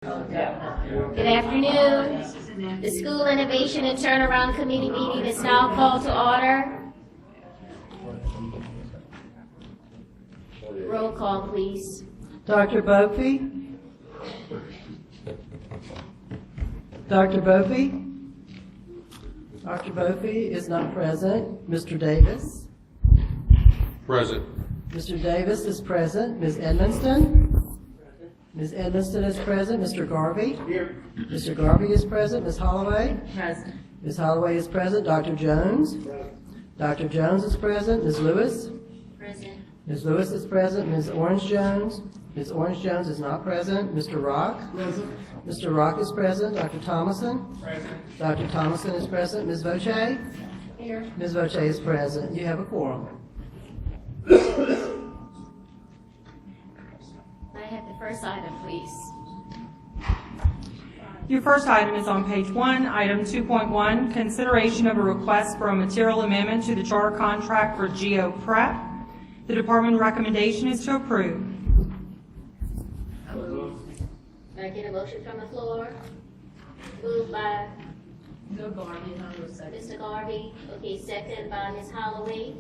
Good afternoon. The School Innovation and Turnaround Committee meeting is now called to order. Roll call, please. Dr. Bophy? Dr. Bophy? Dr. Bophy is not present. Mr. Davis? Present. Mr. Davis is present. Ms. Edmonston? Ms. Edmonston is present. Mr. Garvey? Here. Mr. Garvey is present. Ms. Holloway? Present. Ms. Holloway is present. Dr. Jones? Present. Dr. Jones is present. Ms. Lewis? Present. Ms. Lewis is present. Ms. Orange Jones? Ms. Orange Jones is not present. Mr. Rock? Present. Mr. Rock is present. Dr. Thomason? Present. Dr. Thomason is present. Ms. Voce? Here. Ms. Voce is present. You have a quorum. I have the first item, please. Your first item is on page 1, item 2.1, consideration of a request for a material amendment to the charter contract for Geo Prep. The department recommendation is to approve. Can I get a motion from the floor? Moved by Mr. Garvey. Okay, second by Ms. Holloway.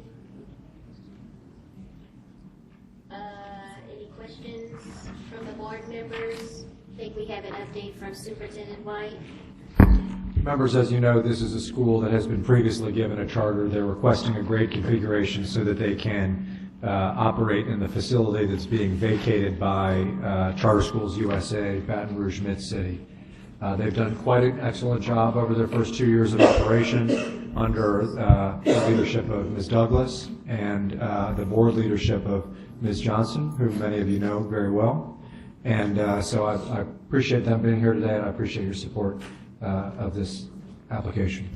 Any questions from the board members? I think we have an update from Superintendent White. Members, as you know, this is a school that has been previously given a charter. They're requesting a grade configuration so that they can operate in the facility that's being vacated by Charter Schools USA, Baton Rouge Mid-City. They've done quite an excellent job over their first 2 years of operation under the leadership of Ms. Douglas and the board leadership of Ms. Johnson, who many of you know very well. And so I appreciate them being here today, and I appreciate your support of this application.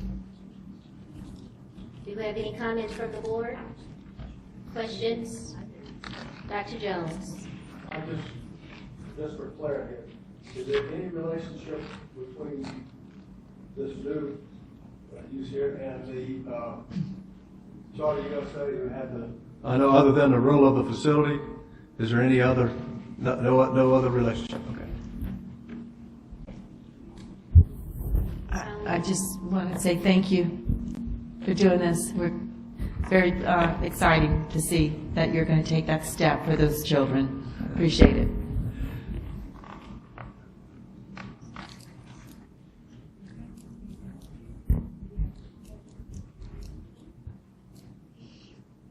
Do you have any comments from the board? Questions? Dr. Jones. Just for clarity, is there any relationship between this new use here and the Charter USA who had the? I know, other than the role of the facility, is there any other? No other relationship. Okay. I just want to say thank you for doing this. We're very exciting to see that you're going to take that step for those children. Appreciate it.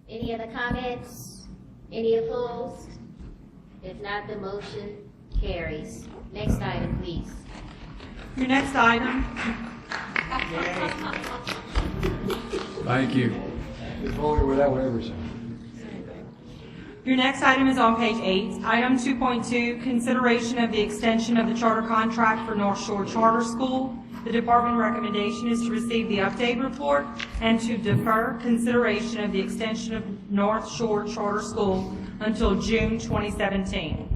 Any other comments? Any opposed? If not, the motion carries. Next item, please. Your next item, Thank you. If only without whatever. your next item is on page 8, item 2.2, consideration of the extension of the charter contract for North Shore Charter School. The department recommendation is to receive the update report and to defer consideration of the extension of North Shore Charter School until June 2017.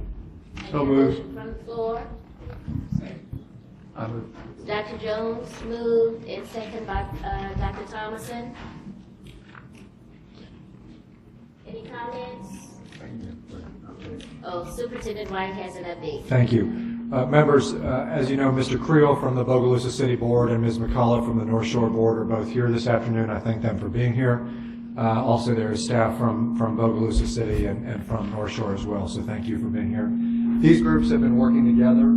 So moved. Motion from the floor. I move. Dr. Jones moved and second by Dr. Thomason. Any comments? Oh, Superintendent White has an update. Thank you. Members, as you know, Mr. Creel from the Bogalusa City Board and Ms. McCullough from the North Shore Board are both here this afternoon. I thank them for being here. Also, there is staff from Bogalusa City and from North Shore as well, so thank you for being here. These groups have been working together.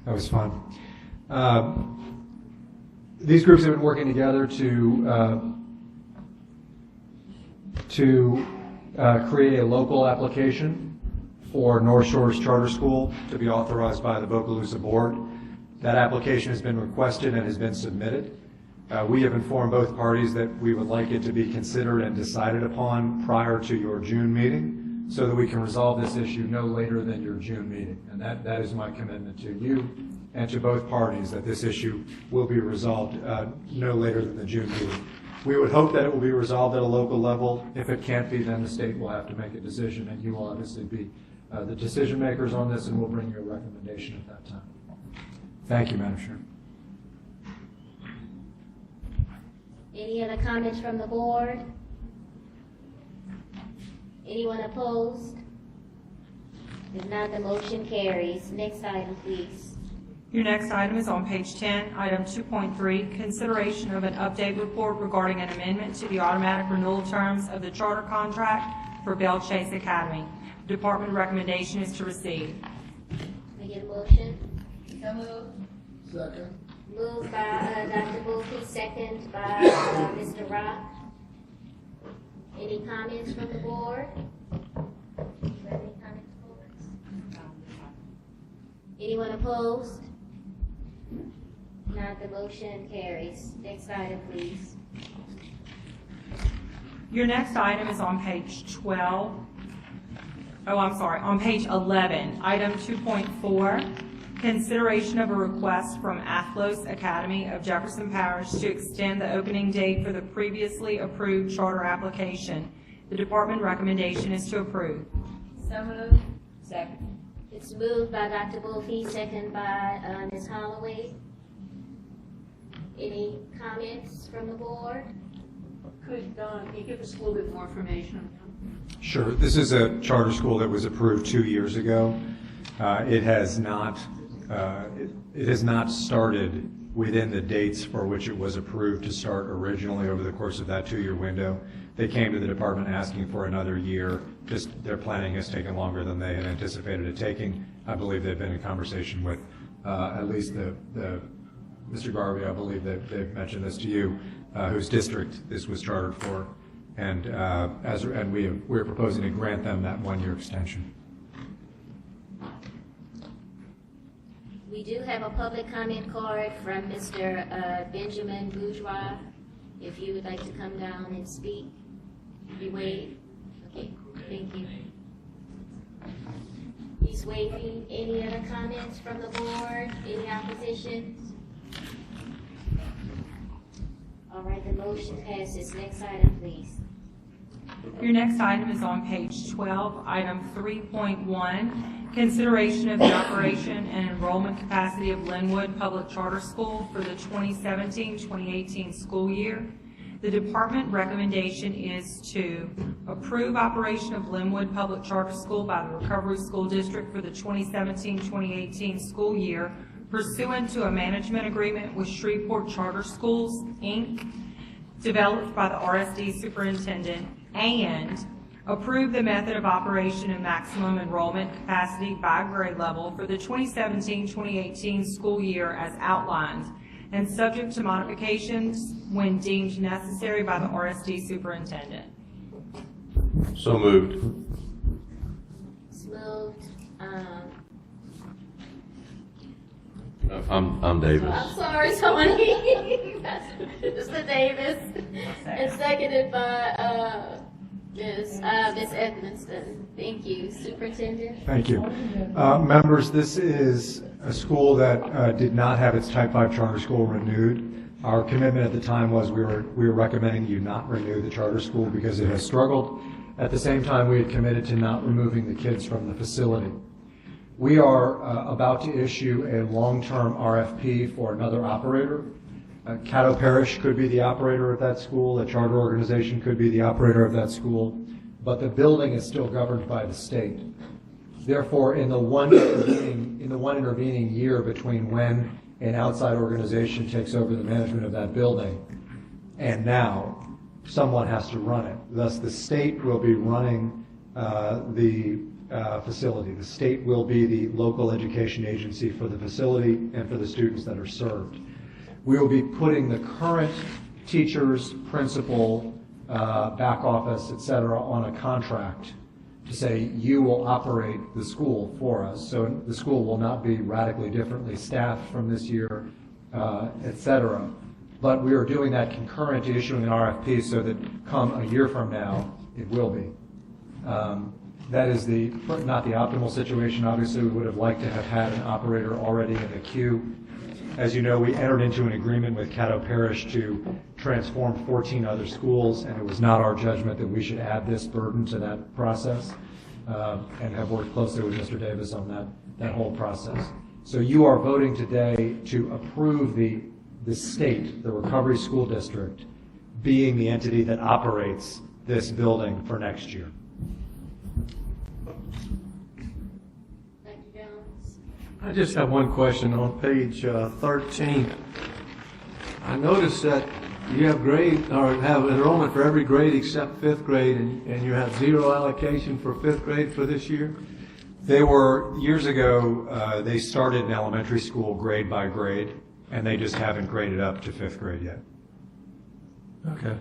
That was fun. These groups have been working together to create a local application for North Shore's Charter School to be authorized by the Bogalusa Board. That application has been requested and has been submitted. We have informed both parties that we would like it to be considered and decided upon prior to your June meeting, so that we can resolve this issue no later than your June meeting. And that is my commitment to you and to both parties, that this issue will be resolved no later than the June meeting. We would hope that it will be resolved at a local level. If it can't be, then the state will have to make a decision, and you will obviously be the decision makers on this, and we'll bring you a recommendation at that time. Thank you, Madam Chair. Any other comments from the board? Anyone opposed? If not, the motion carries. Next item, please. Your next item is on page 10, item 2.3, consideration of an update report regarding an amendment to the automatic renewal terms of the charter contract for Belle Chase Academy. The department recommendation is to receive. Can I get a motion? So moved. Second. Moved by Dr. Wolfe, second by Mr. Rock. Any comments from the board? Any comments, board? Anyone opposed? Not, the motion carries. Next item, please. Your next item is on page 12. Oh, I'm sorry, on page 11, item 2.4, consideration of a request from Athlos Academy of Jefferson Parish to extend the opening date for the previously approved charter application. The department recommendation is to approve. So moved. Second. It's moved by Dr. Wolfe, second by Ms. Holloway. Any comments from the board? Could you give us a little bit more information on that? Sure. This is a charter school that was approved 2 years ago. It has not started within the dates for which it was approved to start originally over the course of that 2-year window. They came to the department asking for another year. Just their planning has taken longer than they had anticipated it taking. I believe they've been in conversation with at least Mr. Garvey. I believe they've mentioned this to you, whose district this was chartered for, and we're proposing to grant them that 1-year extension. We do have a public comment card from Mr. Benjamin Bourgeois. If you would like to come down and speak, you waive? Okay, thank you. He's waiving. Any other comments from the board? Any opposition? All right, the motion passes. Next item, please. Your next item is on page 12, item 3.1, consideration of the operation and enrollment capacity of Linwood Public Charter School for the 2017-2018 school year. The department recommendation is to approve operation of Linwood Public Charter School by the Recovery School District for the 2017-2018 school year pursuant to a management agreement with Shreveport Charter Schools, Inc., developed by the RSD superintendent, and approve the method of operation and maximum enrollment capacity by grade level for the 2017-2018 school year as outlined, and subject to modifications when deemed necessary by the RSD superintendent. So moved. It's moved. I'm Davis. I'm sorry, Tony. Mr. Davis. And seconded by Ms. Edmonston. Thank you. Superintendent? Thank you. Members, this is a school that did not have its Type 5 charter school renewed. Our commitment at the time was we were recommending you not renew the charter school because it has struggled. At the same time, we had committed to not removing the kids from the facility. We are about to issue a long-term RFP for another operator. Caddo Parish could be the operator of that school. A charter organization could be the operator of that school. But the building is still governed by the state. Therefore, in the one intervening year between when an outside organization takes over the management of that building and now, someone has to run it. Thus, the state will be running the facility. The state will be the local education agency for the facility and for the students that are served. We will be putting the current teachers, principal, back office, et cetera, on a contract to say you will operate the school for us. So the school will not be radically differently staffed from this year, et cetera. But we are doing that concurrent to issuing an RFP so that come a year from now, it will be. That is not the optimal situation. Obviously, we would have liked to have had an operator already in the queue. As you know, we entered into an agreement with Caddo Parish to transformed 14 other schools, and it was not our judgment that we should add this burden to that process, and have worked closely with Mr. Davis on that whole process. So you are voting today to approve the state, the Recovery School District, being the entity that operates this building for next year. Dr. Jones? I just have one question on page 13. I noticed that you have have enrollment for every grade except fifth grade, and you have zero allocation for fifth grade for this year? They were, years ago, they started in elementary school grade by grade, and they just haven't graded up to fifth grade yet. Okay.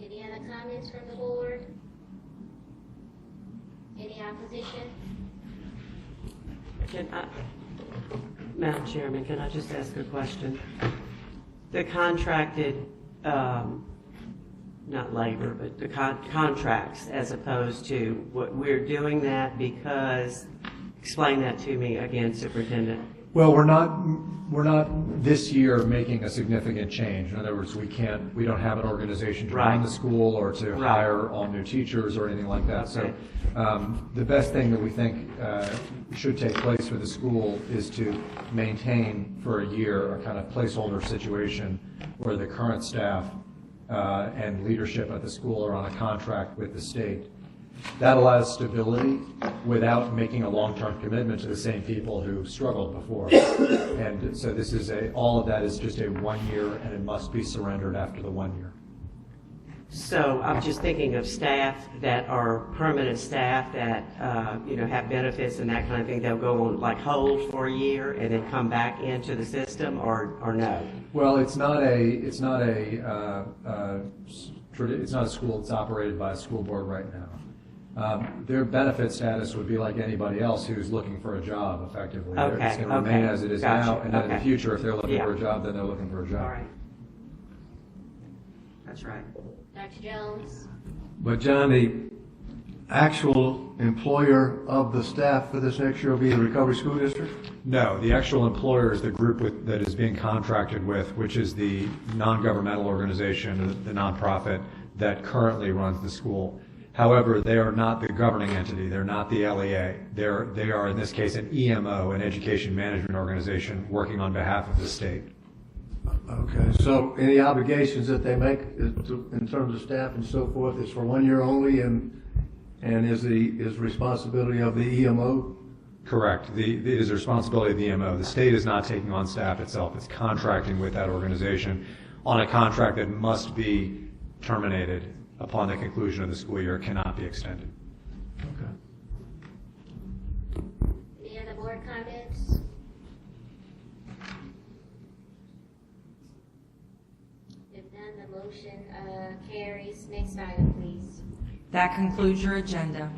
Any other comments from the board? Any opposition? Madam Chairman, can I just ask a question? The contracted, not labor, but the contracts, as opposed to what we're doing that because, explain that to me again, Superintendent. Well, we're not this year making a significant change. In other words, we don't have an organization to run Right. the school or to Right. hire all new teachers or anything like that. Okay. So the best thing that we think should take place for the school is to maintain for a year a kind of placeholder situation where the current staff and leadership at the school are on a contract with the state. That allows stability without making a long-term commitment to the same people who struggled before. And so this is all of that is just a 1 year, and it must be surrendered after the 1 year. So I'm just thinking of staff that are permanent staff that, have benefits and that kind of thing. They'll go on like hold for a year and then come back into the system, or no? Well, it's not a school that's operated by a school board right now. Their benefit status would be like anybody else who's looking for a job, effectively. Okay, It's going to remain okay. as it is Gotcha, now, and then in the okay. future, if they're looking Yeah. for a job, then they're looking for a job. All right. That's right. Dr. Jones? But John, the actual employer of the staff for this next year will be the Recovery School District? No, the actual employer is the group that is being contracted with, which is the non-governmental organization, the nonprofit that currently runs the school. However, they are not the governing entity. They're not the LEA. They are, in this case, an EMO, an education management organization, working on behalf of the state. Okay, so any obligations that they make in terms of staff and so forth is for 1 year only, and is responsibility of the EMO? Correct. It is the responsibility of the EMO. The state is not taking on staff itself. It's contracting with that organization on a contract that must be terminated upon the conclusion of the school year. It cannot be extended. Okay. Any other board comments? If none, the motion carries. Next item, please. That concludes your agenda.